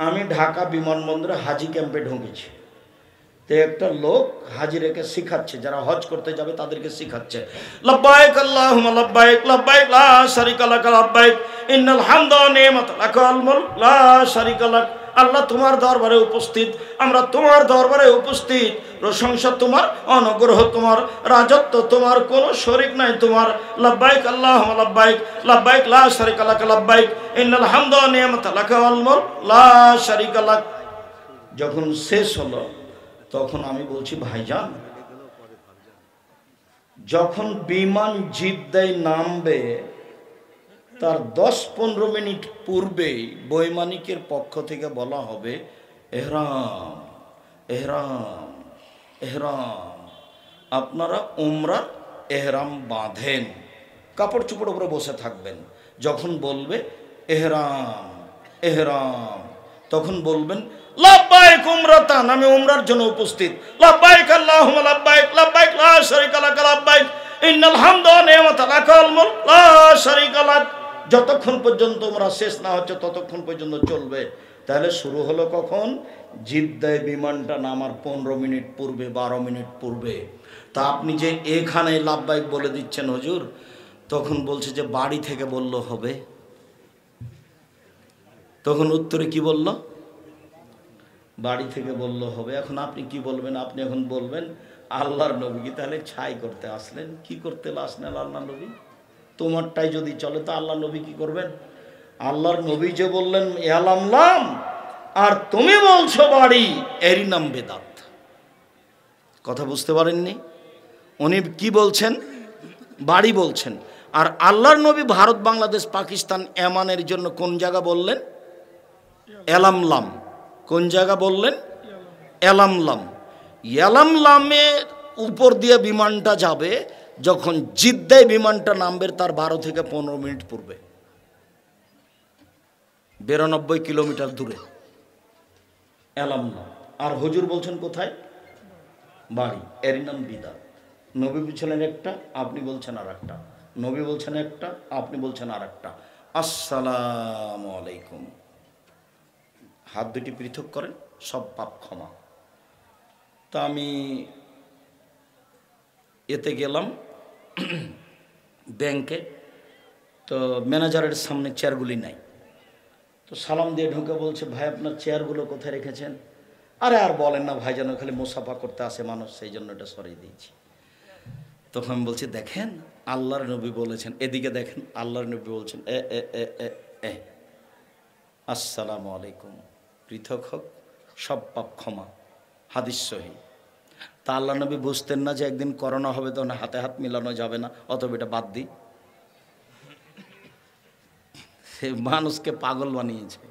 আমি ঢাকা বিমানবন্দরে হাজি ক্যাম্পে ঢুকেছি। তো একটা লোক হাজিরাকে শিখাচ্ছে, যারা হজ করতে যাবে তাদেরকে শিখাচ্ছে, লাব্বাইক আল্লাহুম্মা লাব্বাইক লাব্বাইক লা শারিকা লাক লাব্বাইক ইন্নাল হামদা ওয়া নি'মাতা লাক ওয়াল মুলক লা শারিকা লাক। আল্লাহ তোমার দরবারে উপস্থিত, আমরা তোমার দরবারে উপস্থিত, প্রশংসা তোমার, অনুগ্রহ তোমার, রাজত্ব তোমার, কোনো শরীক নাই তোমার। লাব্বাইক আল্লাহুম্মা লাব্বাইক লাব্বাইক লা শারিকা লাক লাব্বাইক ইন্নাল হামদা ওয়া নি'মাতা লাক ওয়াল মুলক লা শারিকা লাক। যখন শেষ হলো তখন আমি বলছি, ভাইজান, যখন বিমান জিদ্দায় নামবে তার 10-15 মিনিট পূর্বেই বৈমানিকের পক্ষ থেকে বলা হবে, এহরাম এহরাম এহরাম, আপনারা উমরার এহরাম বাঁধেন, কাপড় চোপড় উপরে বসে থাকবেন। যখন বলবে এহরাম এহরাম, তখন বলবেন, লাব্বাইক উমরাতান, আমি উমরার জন্য উপস্থিত। লাব্বাইক আল্লাহুম্মা লাব্বাইক লাব্বাইক লা শারিকা লাক লাব্বাইক ইন্নাল হামদা ওয়া নি'মাতা লাক ওয়াল মুলক লা শারিকা লাক। যতক্ষণ পর্যন্ত উমরা শেষ না হচ্ছে ততক্ষণ পর্যন্ত চলবে। তাহলে শুরু হলো কখন? জিদ্দায় বিমানটা নামার 15 মিনিট পূর্বে, 12 মিনিট পূর্বে। তা আপনি যে এখানে লাব্বাইক বলে দিচ্ছেন হুজুর, তখন বলছে যে বাড়ি থেকে বলল হবে। তখন উত্তরে কি বলল? বাড়ি থেকে বলল হবে। এখন আপনি কি বলবেন? আপনি এখন বলবেন, আল্লাহর নবী কি তাহলে ছাই করতে আসলেন? কি করতে আসলেন আল্লাহ নবী? তোমারটাই যদি চলে তো আল্লাহ নবী কি করবেন? আল্লাহর নবী যে বললেন এলামলাম, আর তুমি বলছো বাড়ি, এরই নাম বেদাত। কথা বুঝতে পারেননি? উনি কি বলছেন? বাড়ি বলছেন। আর আল্লাহর নবী ভারত, বাংলাদেশ, পাকিস্তান, এমানের জন্য কোন জায়গা বললেন? এলামলাম। কোন জায়গা বললেন? এলামলাম। এলামলামের উপর দিয়ে বিমানটা যাবে, যখন জিদ্দায় বিমানটা নামবে তার 12 থেকে 15 মিনিট পূর্বে, 92 কিলোমিটার দূরে এলামলাম। আর হুজুর বলছেন কোথায়? বাড়ি। এরই নাম বিদআত। নবী বলছিলেন একটা, আপনি বলছেন আর একটা। নবী বলছেন একটা, আপনি বলছেন আর একটা। আসসালামু আলাইকুম। হাত দুটি পৃথক করেন, সব পাপ ক্ষমা। তা আমি এতে গেলাম ব্যাংকে, তো ম্যানেজারের সামনে চেয়ারগুলি নাই। তো সালাম দিয়ে ঢুকে বলছে, ভাই আপনার চেয়ারগুলো কোথায় রেখেছেন? আরে আর বলেন না ভাই, যেন খালি মুসাফা করতে আসে মানুষ, সেই জন্য এটা সরিয়ে দিয়েছি। তখন আমি বলছি, দেখেন আল্লাহর নবী বলেছেন, এদিকে দেখেন আল্লাহর নবী বলছেন এ এ এ এ এ আসসালামু আলাইকুম, পৃথক হোক, সব পাপ ক্ষমা, হাদিস সহি। তা আল্লাহ নবী বুঝতেন না যে একদিন করোনা হবে, তখন হাতে হাত মিলানো যাবে না, অতএব এটা বাদ দিই। সে মানুষকে পাগল বানিয়েছে।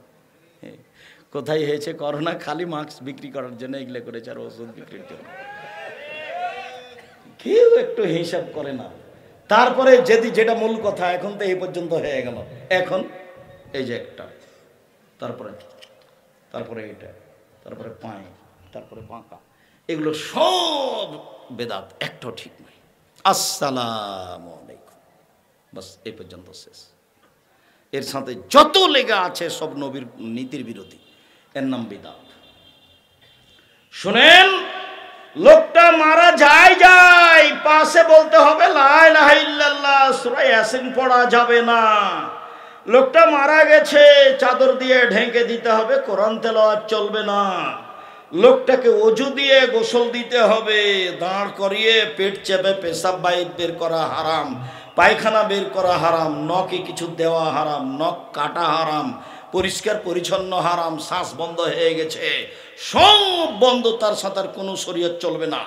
কোথায় হয়েছে করোনা? খালি মাস্ক বিক্রি করার জন্য এগুলো করেছে, আর ওষুধ বিক্রির জন্য। কেউ একটু হিসাব করে না। তারপরে যদি যেটা মূল কথা, এখন তো এই পর্যন্ত হয়ে গেল, এখন এই যে একটা, তারপরে এটা, তারপরে পায়ে, তারপরে বাঁকা, এগুলো সব বেদাত, একটাও ঠিক নয়। আসসালামু আলাইকুম, বাস এই পর্যন্ত শেষ। এর সাথে যত লেগা আছে সব নবীর নীতির বিরোধী, এর নাম বিদআত। শুনেন, লোকটা মারা যায়, পাশে বলতে হবে লা ইলাহা ইল্লাল্লাহ, সূরা ইয়াসিন পড়া যাবে না। লোকটা মারা গেছে, চাদর দিয়ে ঢেকে দিতে হবে, কোরআন তেলাওয়াত চলবে না। লোকটাকে ওযু দিয়ে গোসল দিতে হবে, দাঁড় করিয়ে পেট চেপে পেশাব বের করা হারাম, পায়খানা বের করা হারাম, নখে কিছু দেওয়া হারাম, নখ কাটা হারাম, পরিষ্কার পরিচ্ছন্ন হারাম, শ্বাস বন্ধ হয়ে গেছে, সব বন্ধ। তার সাথে আর কোনো শরীয়ত চলবে না।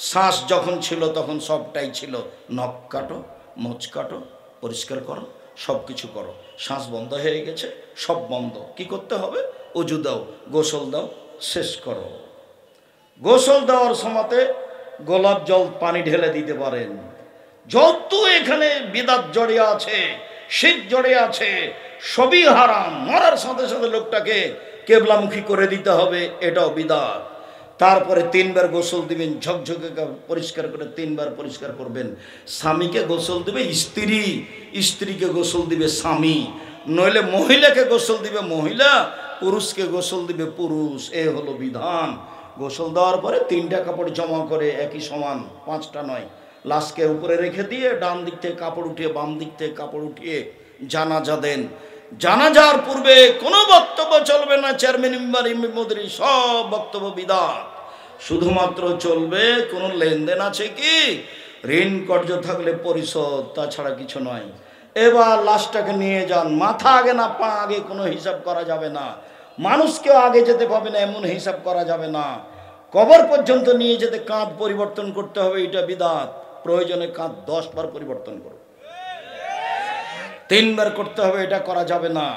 শ্বাস যখন ছিল তখন সবটাই ছিল। নখ কাটো, মোচ কাটো, পরিষ্কার করো, সব কিছু করো। শ্বাস বন্ধ হয়ে গেছে, সব বন্ধ। কি করতে হবে? ওযু দাও, গোসল দাও, শেষ করো। গোসল দেওয়ার সময়তে গোলাপ জল পানি ঢেলে দিতে পারেন। যত এখানে বিদআত জড়িয়ে আছে, শিরক জড়িয়ে আছে, সবই হারাম। মরার সাথে সাথে লোকটাকে কেবলামুখী করে দিতে হবে, এটাও বিদআত। তারপরে 3 বার গোসল দিবেন, ঝকঝকে পরিষ্কার করে 3 বার পরিষ্কার করবেন। স্বামীকে গোসল দিবে স্ত্রী, স্ত্রীকে গোসল দিবে স্বামী, নইলে মহিলাকে গোসল দিবে মহিলা, পুরুষকে গোসল দিবে পুরুষ, এ হলো বিধান। গোসল দেওয়ার পরে 3টা কাপড় জমা করে একই সমান, 5টা নয়, লাশকে উপরে রেখে দিয়ে ডান দিক থেকে কাপড় উঠিয়ে বাম দিক থেকে কাপড় উঠিয়ে জানাজা দেন। জানাজার পূর্বে কোনো বক্তব্য চলবে না, চেয়ারম্যান মেম্বার ইমাম মন্ত্রী সব বক্তব্য বিধান। শুধুমাত্র চলবে কোনো লেনদেন আছে কি, ঋণ কর্য থাকলে পরিশোধ, তাছাড়া কিছু নয়। এবার লাশটাকে নিয়ে যান, মাথা আগে না পা আগে কোনো হিসাব করা যাবে না, মানুষকেও আগে যেতে পাবে না এমন হিসাব করা যাবে না। কবর পর্যন্ত নিয়ে যেতে কাঁধ পরিবর্তন করতে হবে, এটা বিধাত। প্রয়োজনে কাঁধ 10 বার পরিবর্তন করো, 3 বার করতে হবে, এটা করা যাবে না।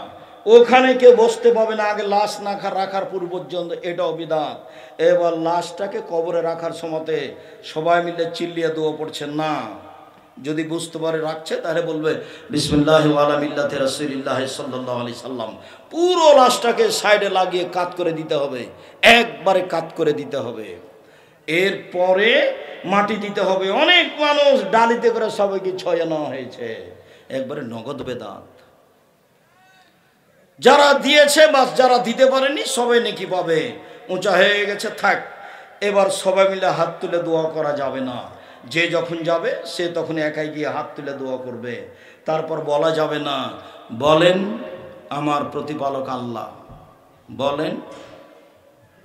ওখানে কেউ বসতে পাবে না আগে লাশ না রাখার পূর্ব পর্যন্ত, এটাও বিধাত। এবার লাশটাকে কবরে রাখার সময়তে সবাই মিলে চিল্লিয়ে দোয়া পড়ছেন না, যদি বুঝতে পারে রাখছে তাহলে বলবে বিসমিল্লাহি ওয়া আলা মিল্লাতি রাসূলিল্লাহি সাল্লাল্লাহু আলাইহি সাল্লাম। পুরো লাশটাকে সাইডে লাগিয়ে কাত করে দিতে হবে, একবারে কাত করে দিতে হবে। এরপরে মাটি দিতে হবে। অনেক মানুষ ডালিতে করে সবাইকে ছয়ানো হয়েছে, একবারে নগদ বেদাত। যারা দিয়েছে বাস, যারা দিতে পারেনি সবাই নেকি পাবে, উঁচা হয়ে গেছে থাক। এবার সবাই মিলে হাত তুলে দোয়া করা যাবে না, যে যখন যাবে সে তখন একাই গিয়ে হাত তুলে দোয়া করবে। তারপর বলা যাবে না বলেন আমার প্রতিপালক আল্লাহ, বলেন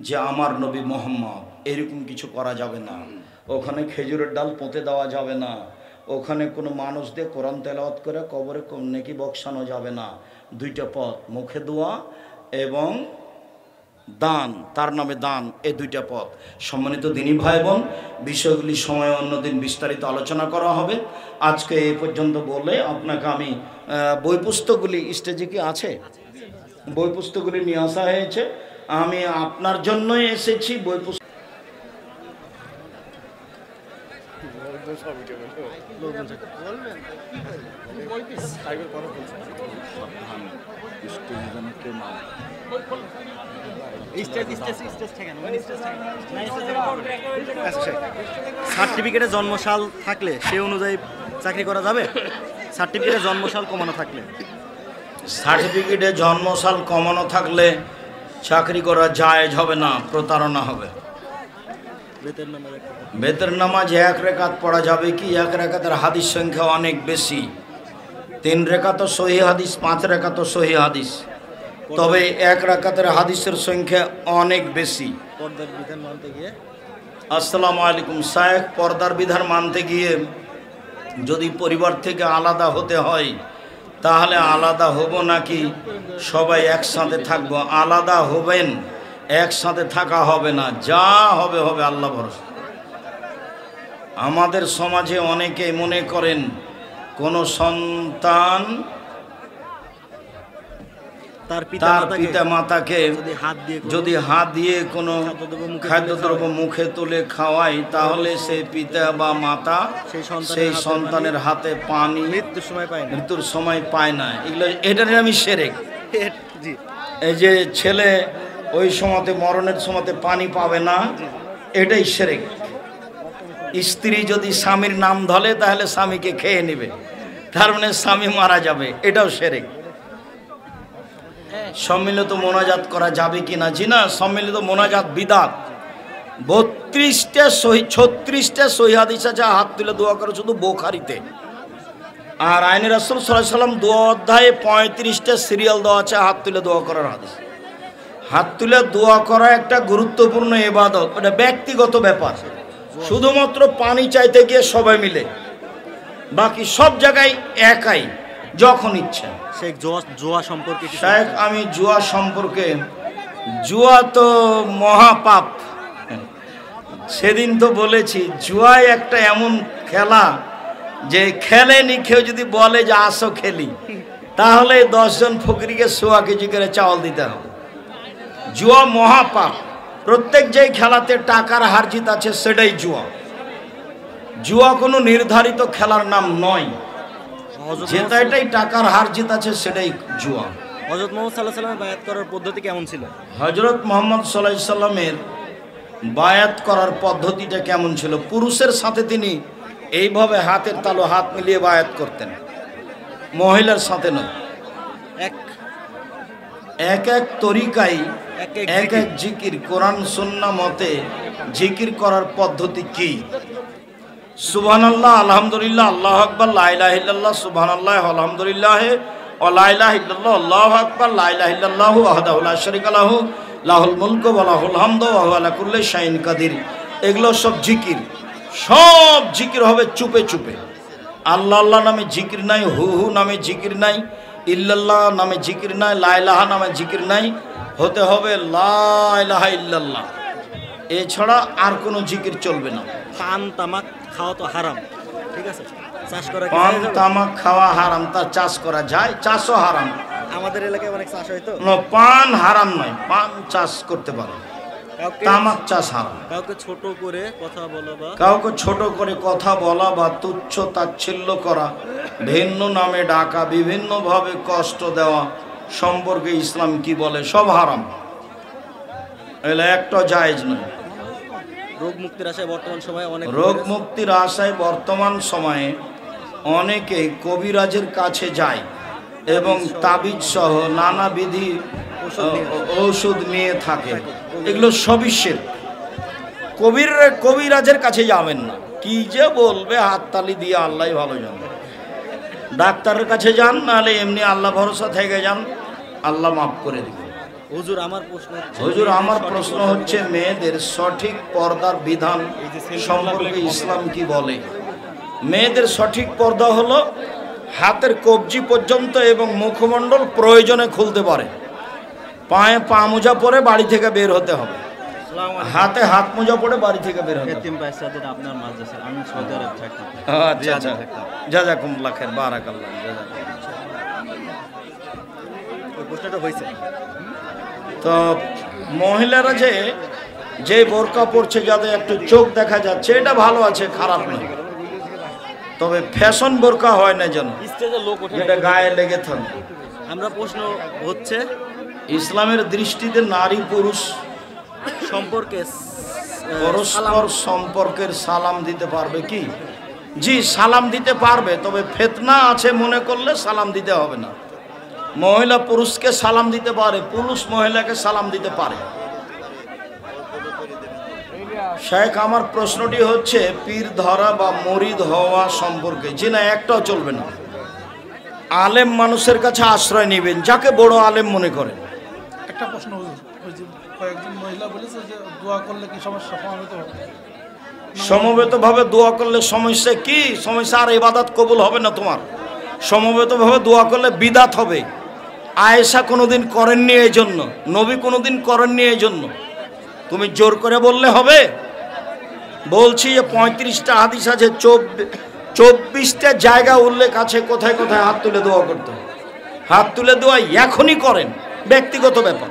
যে আমার নবী মোহাম্মদ, এরকম কিছু করা যাবে না। ওখানে খেজুরের ডাল পুঁতে দেওয়া যাবে না, ওখানে কোনো মানুষ দিয়ে কোরআন তেলাওয়াত করে কবরে নেকি বক্সানো যাবে না। 2টা পথ, মুখে দোয়া এবং দান, তার নামে দান, এই 2টা পথ। সম্মানিত দিনী ভাই বোন, বিষয়গুলি সময় অন্যদিন বিস্তারিত আলোচনা করা হবে। আজকে এই পর্যন্ত বলে আপনাকে আমি বই পুস্তকগুলি স্টেজে কি আছে, বই পুস্তকগুলি নিয়ে আসা হয়েছে। আমি আপনার জন্যই এসেছি বই পুস্তক। সার্টিফিকেটে জন্মসাল থাকলে সে অনুযায়ী চাকরি করা যাবে? সার্টিফিকেটে জন্মসাল কমানো থাকলে, সার্টিফিকেটে জন্মসাল কমানো থাকলে চাকরি করা জায়েজ হবে না, প্রতারণা হবে। বেতের নামাজ 1 রেকাত পড়া যাবে কি? 1 রেকাতের হাদিস সংখ্যা অনেক বেশি, 3 রেকাত সহি হাদিস, 5 রেকাত সহি হাদিস, তবে 1 রাকাতের হাদিসের সংখ্যা অনেক বেশি। পর্দার বিধান মানতে গিয়ে, আসসালামু আলাইকুম শায়েখ, পর্দার বিধান মানতে গিয়ে যদি পরিবার থেকে আলাদা হতে হয় তাহলে আলাদা হব নাকি সবাই একসাথে থাকবো? আলাদা হবেন, একসাথে থাকা হবে না, যা হবে হবে আল্লাহ ভরসা। আমাদের সমাজে অনেকে মনে করেন কোন সন্তান তার পিতা মাতাকে যদি হাত দিয়ে কোনো খাদ্যদ্রব্য মুখে তুলে খাওয়ায় তাহলে সেই পিতা বা মাতা সেই সন্তানের হাতে পানি মৃত্যুর সময় পায় না। এগুলো এটারই আমি শিরক। এই যে ছেলে ওই সময়তে মরণের সময়তে পানি পাবে না, এটাই শিরক। স্ত্রী যদি স্বামীর নাম ধরে তাহলে স্বামীকে খেয়ে নেবে, তার মানে স্বামী মারা যাবে, এটাও শিরক। সম্মিলিত মোনাজাত করা যাবে কিনা? জি না, সম্মিলিত মোনাজাত বিদআত। 32টা 36টা সহিহ হাদিস আছে হাত তুলে দোয়া করে শুধু বুখারীতে। আর আইনে রাসূল সাল্লাল্লাহু আলাইহি ওয়াসাল্লাম দোয়া অধ্যায়ে 35টা সিরিয়াল দেওয়া আছে হাত তুলে দোয়া করার হাদিস। হাত তুলে দোয়া করা একটা গুরুত্বপূর্ণ ইবাদত, এটা ব্যক্তিগত ব্যাপার। শুধুমাত্র পানি চাইতে গিয়ে সবাই মিলে, বাকি সব জায়গায় একাই যখন ইচ্ছা। শেখ জুয়া সম্পর্কে, শেখ আমি জুয়া সম্পর্কে, জুয়া তো মহাপাপ। সেদিন তো বলেছি জুয়ায় একটা এমন খেলা যে খেলেনি কেউ যদি বলে যে আসো খেলি, তাহলে 10 জন ফকিরকে 100 কেজি করে চাউল দিতে হবে। জুয়া মহাপাপ। প্রত্যেক যেই খেলাতে টাকার হার জিত আছে সেটাই জুয়া। জুয়া কোনো নির্ধারিত খেলার নাম নয়, যেটাই টাকার হার জিত আছে সেটাই জুয়া। হযরত মুহাম্মদ সাল্লাল্লাহু আলাইহি ওয়াসাল্লামের বায়াত করার পদ্ধতি কেমন ছিল? হযরত মুহাম্মদ সাল্লাল্লাহু আলাইহি ওয়াসাল্লামের বায়াত করার পদ্ধতিটা কেমন ছিল? পুরুষের সাথে তিনি এইভাবে হাতের তালু হাত মিলিয়ে বায়াত করতেন, মহিলার সাথে নয়। এক এক তরিকায় এক এক এক এক জিকির, কোরআন সুন্নাহ মতে জিকির করার পদ্ধতি কি? সুবহানাল্লাহ, আলহামদুলিল্লাহ, আল্লাহু আকবার, লা ইলাহা ইল্লাল্লাহ, সুবহানাল্লাহ, আলহামদুলিল্লাহ, ওয়া লা ইলাহা ইল্লাল্লাহ, আল্লাহু আকবার, লা ইলাহা ইল্লাল্লাহু ওয়াহদাহু লা শারীকা লাহু, লাহুল মুলকু ওয়া লাহুল হামদু ওয়া হুয়া আলা কুল্লি শাইইন কাদির। এগুলো সব জিকির, সব জিকির হবে চুপে চুপে। আল্লাহ আল্লাহ নামে জিকির নাই, হু হু নামে জিকির নাই, ইল্লাল্লাহ নামে জিকির নাই, লা ইলাহা নামে জিকির নাই, হতে হবে লা ইলাহা ইল্লাল্লাহ। এছাড়া আর কোনো জিকির চলবে না। পান তামাক খাওয়া তো হারাম, ঠিক আছে? চাষ করা কি পান যায় যাবে? তামাক খাওয়া হারাম, তা চাষ করা যায়? চাষও হারাম। আমাদের এলাকায় অনেক চাষ হয় তো। পান হারাম নয়, পান চাষ করতে পারো, কাউকে তামাক চাষ হারাম। কাউকে ছোট করে কথা বলা বা কাউকে ছোট করে কথা বলা বা তুচ্ছ তাচ্ছিল্য করা, ভিন্ন নামে ডাকা, বিভিন্নভাবে কষ্ট দেওয়া সম্পর্কে ইসলাম কি বলে? সব হারাম। এগুলো একটা জায়েজ নয়। রোগ মুক্তির আশায় বর্তমান সময়ে অনেক রোগ মুক্তির আশায় বর্তমান সময়ে অনেকে কবিরাজের কাছে যায় এবং তাবিজ সহ নানাবিধি ঔষধ নিয়ে থাকে। এগুলো সবই শিরক। কবিরাজের কাছে যাবেন না, কি যে বলবে হাততালি দিয়ে আল্লাহ ভালো জানে। ডাক্তারের কাছে যান, নাহলে এমনি আল্লাহ ভরসা থেকে যান, আল্লাহ মাফ করে দিবেন। হুজুর আমার প্রশ্ন হচ্ছে, হুজুর আমার প্রশ্ন হচ্ছে, মেয়েদের সঠিক পর্দার বিধান সম্পর্কে ইসলাম কি বলে? মেয়েদের সঠিক পর্দা হলো হাতের কবজি পর্যন্ত এবং মুখমণ্ডল প্রয়োজনে খুলতে পারে, পায়ে পা মোজা পরে বাড়ি থেকে বের হতে হবে, হাতে হাত মোজা পরে বাড়ি থেকে বের হতে হবে। আপনার মাদ্রাসা আমি সৌদি আরব থাকতাম। আচ্ছা আচ্ছা, জাযাকুমুল্লাহ খাইর, বারাকাল্লাহ, জাযাকুমুল্লাহ। ওই প্রশ্নটা হয়েছে। তো মহিলারা যে বোরকা পরছে, যাতে একটু চোখ দেখা যাচ্ছে, এটা ভালো আছে, খারাপ নয়। তবে ফ্যাশন বোরকা হয় না যেন, স্টেজে লোক ওঠে, যেটা গায়ে লেগে থাকে। আমরা প্রশ্ন হচ্ছে ইসলামের দৃষ্টিতে নারী পুরুষ সম্পর্কে পরস্পর সম্পর্কের সালাম দিতে পারবে কি? জি, সালাম দিতে পারবে, তবে ফিতনা আছে মনে করলে সালাম দিতে হবে না। মহিলা পুরুষকে সালাম দিতে পারে, পুরুষ মহিলাকে সালাম দিতে পারে। শেখ, আমার প্রশ্নটি হচ্ছে পীর ধরা বা মুরিদ হওয়া সম্পর্কে। জি না, একটাও চলবে না। আলেম মানুষের কাছে আশ্রয় নেবেন, যাকে বড় আলেম মনে করেন। একটা প্রশ্ন, ওই যে কয়েকজন মহিলা বলেছে যে দোয়া করলে কি সমস্যা সমাবেত হবে? সমবেতভাবে দোয়া করলে সমস্যা কি? সমস্যা আর ইবাদত কবুল হবে না তোমার। সমবেতভাবে দোয়া করলে বিদাত হবে। আয়েশা কোনোদিন করেননি এই জন্য, নবী কোনোদিন করেননি এই জন্য। তুমি জোর করে বললে হবে? বলছি যে 35টা হাদিস আছে, 24টা জায়গা উল্লেখ আছে কোথায় কোথায় হাত তুলে দোয়া করতে হবে। হাত তুলে দোয়া এখনই করেন, ব্যক্তিগত ব্যাপার।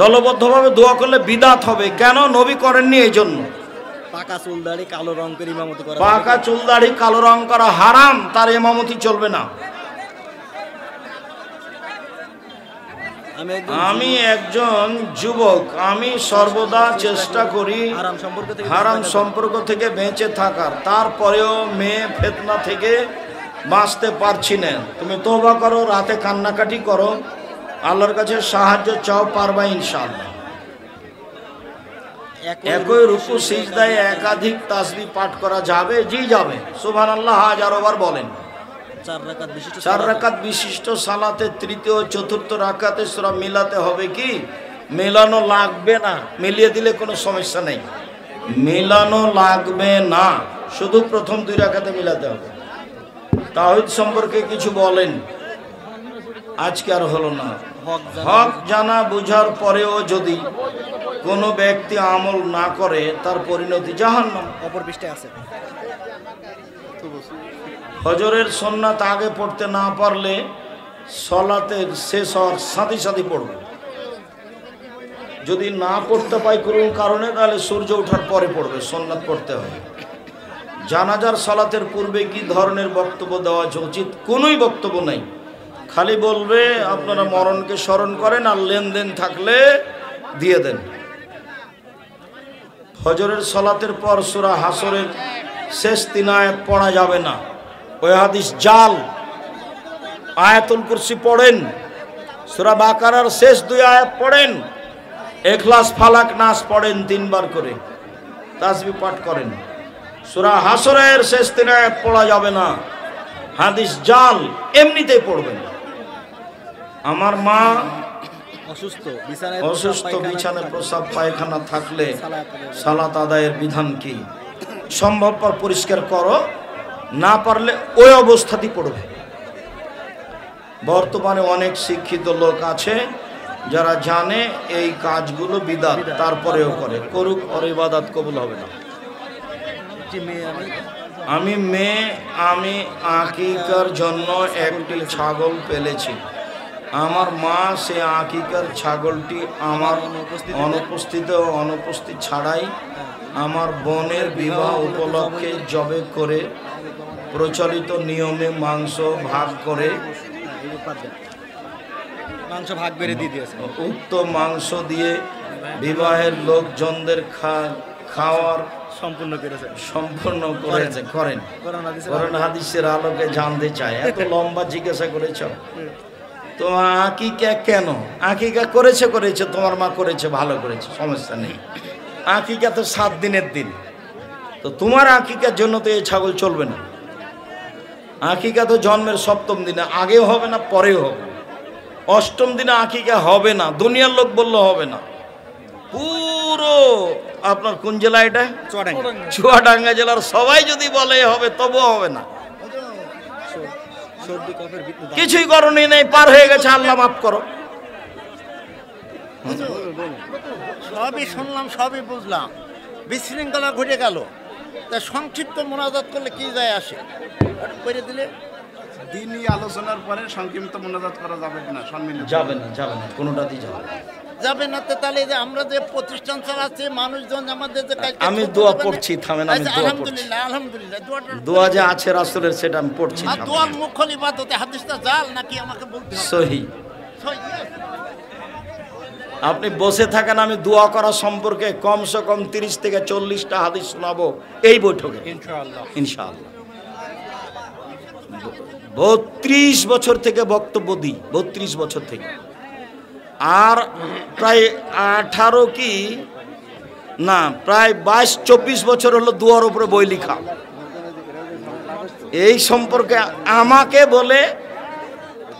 দলবদ্ধভাবে দোয়া করলে বিদাত হবে। কেন? নবী করেননি এই জন্য। পাকা চুল দাড়ি কালো রং করে ইমামতি করা, পাকা চুল দাড়ি কালো রং করা হারাম, তার ইমামতি চলবে না। আমি একজন যুবক, আমি সর্বদা চেষ্টা করি হারাম সম্পর্ক থেকে বেঁচে থাকার, তারপরেও মেয়ে ফিতনা থেকে বাঁচতে পারছি না। তুমি তওবা করো, রাতে কান্নাকাটি করো, আল্লাহর কাছে সাহায্য চাও, পারবা ইনশাআল্লাহ। একই রুকু সিজদায় একাধিক তাসবিহ পাঠ করা যাবে? জি যাবে। সুবহানাল্লাহ হাজারবার বলেন। 4 রাকাত বিশিষ্ট সালাতে তৃতীয় চতুর্থ রাকাতে সূরা মিলাতে হবে কি? মেলানো লাগবে না, মিলিয়ে দিলে কোনো সমস্যা নেই। মেলানো লাগবে না, শুধু প্রথম 2 রাকাতে মিলাতে হবে। তাওহীদ সম্পর্কে কিছু বলেন। আজকে আর হলো না। হক জানা বুঝার পরেও যদি কোনো ব্যক্তি আমল না করে, তার পরিণতি জাহান্নাম। অপর পৃষ্ঠে আছে। ফজরের সুন্নাত আগে পড়তে না পারলে সালাতের শেষ হওয়ার সাথে সাথে পড়বে। যদি না পড়তে পাই কোনো কারণে, তাহলে সূর্য ওঠার পরে পড়বে, সুন্নাত পড়তে হবে। জানাজার সালাতের পূর্বে কি ধরনের বক্তব্য দেওয়া উচিত? কোনোই বক্তব্য নাই, খালি বলবে আপনারা মরণকে স্মরণ করেন, আর লেনদেন থাকলে দিয়ে দেন। ফজরের সালাতের পর সূরা হাসরের শেষ 3 আয়াত পড়া যাবে না, ওই হাদিস জাল। আয়াতুল কুরসি পড়েন, সূরা বাকারার শেষ 2 আয়াত পড়েন, ইখলাস ফালাক নাস পড়েন 3 বার করে, তাসবিহ পাঠ করেন। সূরা হাসরের শেষ 3 আয়াত পড়া যাবে না, হাদিস জাল, এমনিতেই পড়বেন। আমার মা অসুস্থ বিছানায় প্রসাব পায়খানা থাকলে সালাত আদায়ের বিধান কি? সম্ভবপর পরিষ্কার করো, না পারলে ওই অবস্থাতেই পড়বে। বর্তমানে অনেক শিক্ষিত লোক আছে যারা জানে এই কাজগুলো বিদআত, তারপরেও করে, করুক, ওর ইবাদত কবুল হবে না। আমি আকিকার জন্য একটি ছাগল পেলেছি। আমার মা সে আকিকার ছাগলটি আমার অনুপস্থিত ছাড়াই আমার বোনের বিবাহ উপলক্ষে জবে করে প্রচলিত নিয়মে মাংস ভাগ বেড়ে দিয়েছে। উক্ত মাংস দিয়ে বিবাহের লোকজনদের খাওয়ার সম্পূর্ণ করেন। কোরআন হাদিসের আলোকে জানতে চায়। এত লম্বা জিজ্ঞাসা করেছ তো আকিকা কেন? আকিকা করেছে তোমার মা করেছে, ভালো করেছে, সমস্যা নেই। আকিকা তো 7 দিনের দিন, তো তোমার আকিকার জন্য তো এই ছাগল চলবে না। আকিকা তো জন্মের 7ম দিনে, আগেও হবে না, পরেও হবে না। 8ম দিনে আকিকা হবে না, দুনিয়ার লোক বললে হবে না। পুরো আপনার কোন জেলা এটা? চুয়াডাঙ্গা জেলার সবাই যদি বলে হবে, তবুও হবে না। কিছুই করণী নেই, পার হয়ে গেছে, আল্লাহ মাফ করো। সবই শুনলাম, সবই বুঝলাম, বিশৃঙ্খলা ঘটে গেল। তা সংক্ষিপ্ত মোনাজাত করলে কি যায় আসে? করে দিলে দিনই আলোচনার পরে সংক্ষিপ্ত মোনাজাত করা যাবে না, যাবে না, কোনোটাতেই যাবে না। তো তাহলে যে আমরা যে প্রতিষ্ঠান চালাচ্ছি, মানুষজন আমাদের যে আমি দোয়া পড়ছি, থামেন, আমি দোয়া পড়ছি। আলহামদুলিল্লাহ, দোয়া যে আছে রাসূলের, সেটা আমি পড়ছি। আর দোয়ার মুখ্য ইবাদতে হাদিসটা জাল নাকি আমাকে বলতে হবে? সহি। আপনি বসে থাকেন, আমি দোয়া করা সম্পর্কে কমসে কম 30 থেকে 40টা হাদিস শোনাবো এই বৈঠকে ইনশাআল্লাহ। 32 বছর থেকে বক্তব্য দিই, 32 বছর থেকে। আর প্রায় 22-24 বছর হলো দোয়ার উপরে বই লেখা। এই সম্পর্কে আমাকে বলে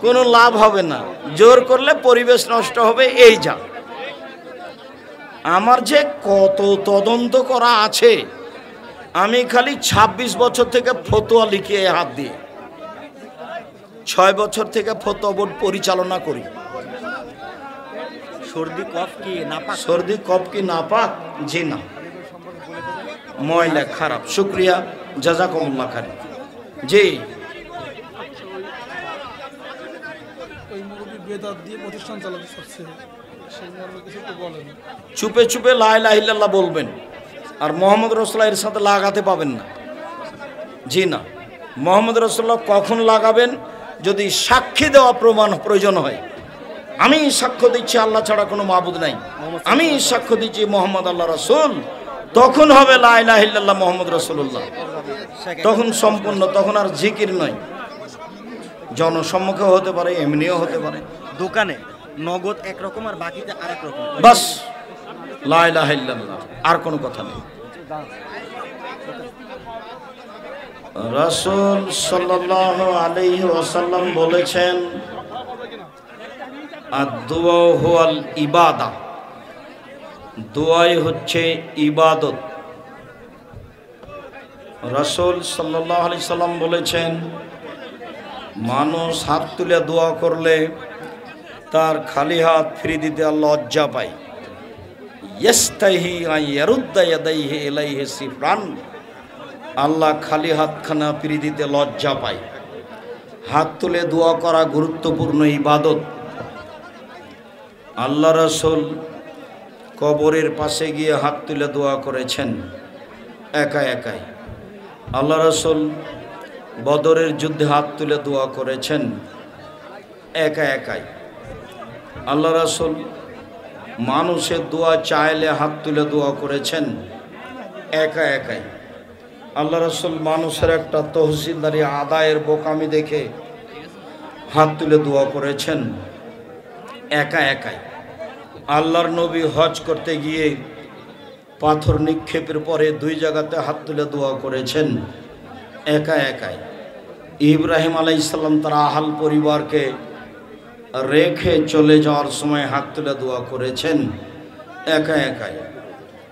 কোনো লাভ হবে না, জোর করলে পরিবেশ নষ্ট হবে। এই যা আমার যে কত তদন্ত করা আছে, আমি খালি 26 বছর থেকে ফতোয়া লিখে হাত দিয়ে 6 বছর থেকে ফতোয়া বোর্ড পরিচালনা করি। সর্দি কফ কি নাপাক? জি না, ময়লা খারাপ। শুক্রিয়া, জাযাকুমুল্লাহ খাইর। জি, বেদাত দিয়ে প্রতিষ্ঠান চালাতে চাচ্ছে, কিছু তো বলেন। চুপে চুপে লা ইলাহা ইল্লাল্লাহ বলবেন, আর মুহাম্মদ রাসূলুল্লাহ এর সাথে লাগাতে পাবেন না। জি না, মুহাম্মদ রাসূলুল্লাহ কখন লাগাবেন? যদি সাক্ষী দেওয়া প্রয়োজন হয়। আমি সাক্ষ্য দিচ্ছি আল্লাহ ছাড়া কোনো মাবুদ নাই, আমি সাক্ষ্য দিচ্ছি মুহাম্মদ আল্লাহ রাসূল, তখন হবে লা ইলাহা ইল্লাল্লাহ মুহাম্মদ রাসূলুল্লাহ। তখন সম্পূর্ণ, তখন আর জিকির নয়। জনসম্মুখে হতে পারে, এমনিও হতে পারে। দোকানে নগদ একরকম আর বাকিতে আরেক রকম, বাস লা ইলাহা ইল্লাল্লাহ, আর কোনো কথা নেই। রাসূল সাল্লাল্লাহু আলাইহি ওয়াসাল্লাম বলেছেন, আদ-দুআ হুয়াল ইবাদা, দোয়াই হচ্ছে ইবাদত। রাসূল সাল্লাল্লাহু আলাইহি সাল্লাম বলেছেন, মানুষ হাত তুলে দোয়া করলে তার খালি হাত ফিরিয়ে দিতে লজ্জা পায়। ইস্তাহি আন ইয়ারুদ্দা ইয়াদাইহি ইলাইহি সিফরান, আল্লাহ খালি হাতখানা ফিরিয়ে দিতে লজ্জা পায়। হাত তুলে দোয়া করা গুরুত্বপূর্ণ ইবাদত। আল্লাহ রাসূল কবরের পাশে গিয়ে হাত তুলে দোয়া করেছেন একাই। আল্লাহ রাসূল বদরের যুদ্ধে হাত তুলে দোয়া করেছেন একাই। আল্লাহ রাসূল মানুষের দোয়া চাইলে হাত তুলে দোয়া করেছেন একাই। আল্লাহ রাসূল মানুষের একটা তহসিলদারি আদায়ের বোকামি দেখে হাত তুলে দোয়া করেছেন একা একাই। আল্লাহর নবী হজ করতে গিয়ে পাথর নিক্ষেপের পরে 2 জায়গাতে হাত তুলে দোয়া করেছেন একা একাই। ইব্রাহিম আলাইহিস সালাম তার আহাল পরিবারকে রেখে চলে যাওয়ার সময় হাত তুলে দোয়া করেছেন একা একাই।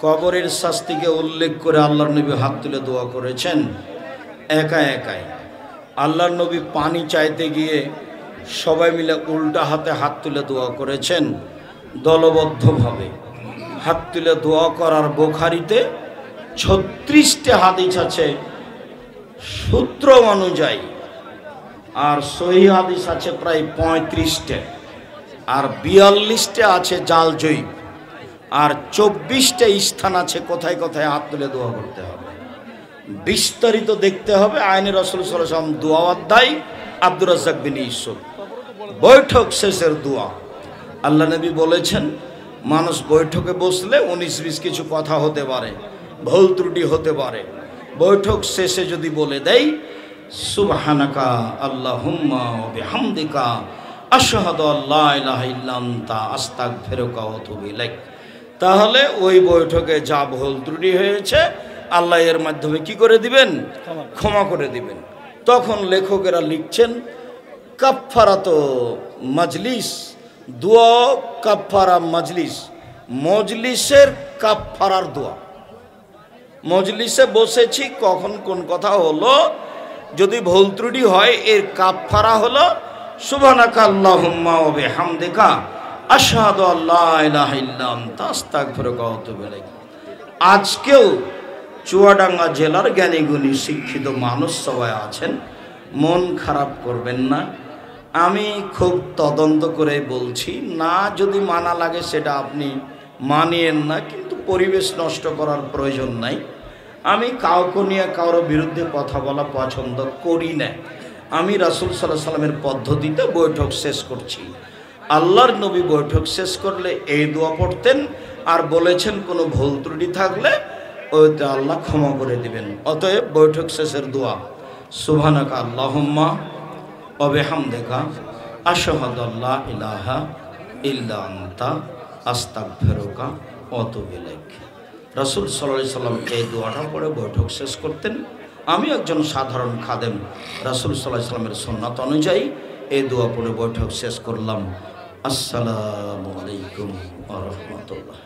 কবরের শাস্তিকে উল্লেখ করে আল্লাহর নবী হাত তুলে দোয়া করেছেন একা একাই। আল্লাহর নবী পানি চাইতে গিয়ে সবাই মিলে উল্টা হাতে হাত তুলে দোয়া করেছেন দলবদ্ধভাবে। হাত তুলে দোয়া করার বুখারীতে 36টা হাদিস আছে সূত্র অনুযায়ী, আর সহিহ হাদিস আছে প্রায় 35টা, আর 42টা আছে জাল জয়ীফ, আর 24টা স্থান আছে কোথায় কোথায় হাত তুলে দোয়া করতে হবে। বিস্তারিত দেখতে হবে আইনে রাসূল সাল্লাল্লাহু আলাইহি ওয়াসাল্লাম দোয়া অধ্যায়, আব্দুর রাজ্জাক বিন ইউসুফ। বৈঠক শেষের দোয়া। আল্লাহ নবী বলেছেন মানুষ বৈঠকে বসলে 19-20 কিছু কথা হতে পারে, ভুল ত্রুটি হতে পারে। বৈঠক শেষে যদি বলে দেয় সুবহানাকা আল্লাহুম্মা ওয়া বিহামদিকা আশহাদু আল্লা ইলাহা ইল্লা আনতা আস্তাগফিরুকা ওয়া আতুবু ইলাইক, তাহলে ওই বৈঠকে যা ভুল ত্রুটি হয়েছে আল্লাহ এর মাধ্যমে কি করে দিবেন? ক্ষমা করে দিবেন। তখন লেখকেরা লিখছেন কাফফারাত মাজলিস, দোয়া কাফফারা মাজলিস, মজলিসের কাফফারার দোয়া। মজলিসে বসেছি, কখন কোন কথা হলো, যদি ভুল ত্রুটি হয় এর কাফফারা হলো সুবহানাকা আল্লাহুম্মা ওয়া বিহামদিকা আশহাদু আল্লা ইলাহা ইল্লা আনতা আস্তাগফিরুকা ওয়া আতুবু ইলাইক। আজকেও চুয়াডাঙ্গা জেলার জ্ঞানীগুণী শিক্ষিত মানুষ সবাই আছেন, মন খারাপ করবেন না। আমি খুব তদন্ত করে বলছি, না যদি মানা লাগে সেটা আপনি মানিয়েন না, কিন্তু পরিবেশ নষ্ট করার প্রয়োজন নাই। আমি কাউকে নিয়ে কারোর বিরুদ্ধে কথা বলা পছন্দ করি না। আমি রাসূল সাল্লাল্লাহু আলাইহি ওয়াসাল্লামের পদ্ধতিতে বৈঠক শেষ করছি। আল্লাহর নবী বৈঠক শেষ করলে এই দোয়া পড়তেন, আর বলেছেন কোনো ভুল ত্রুটি থাকলে ওইটা আল্লাহ ক্ষমা করে দিবেন। অতএব বৈঠক শেষের দোয়া সুবহানাকা আল্লাহুম্মা ওয়া বিহামদিকা আশহাদু আল্লা ইলাহা ইল্লা আনতা আস্তাগফিরুকা ওয়া আতুবু ইলাইক। রাসূল সাল্লাল্লাহু আলাইহি ওয়াসাল্লাম এই দোয়াটা পড়ে বৈঠক শেষ করতেন। আমি একজন সাধারণ খাদেম, রাসূল সাল্লাল্লাহু আলাইহি ওয়াসাল্লামের সুন্নাত অনুযায়ী এই দোয়া পড়ে বৈঠক শেষ করলাম। আসসালামু আলাইকুম ওয়া রাহমাতুল্লাহ।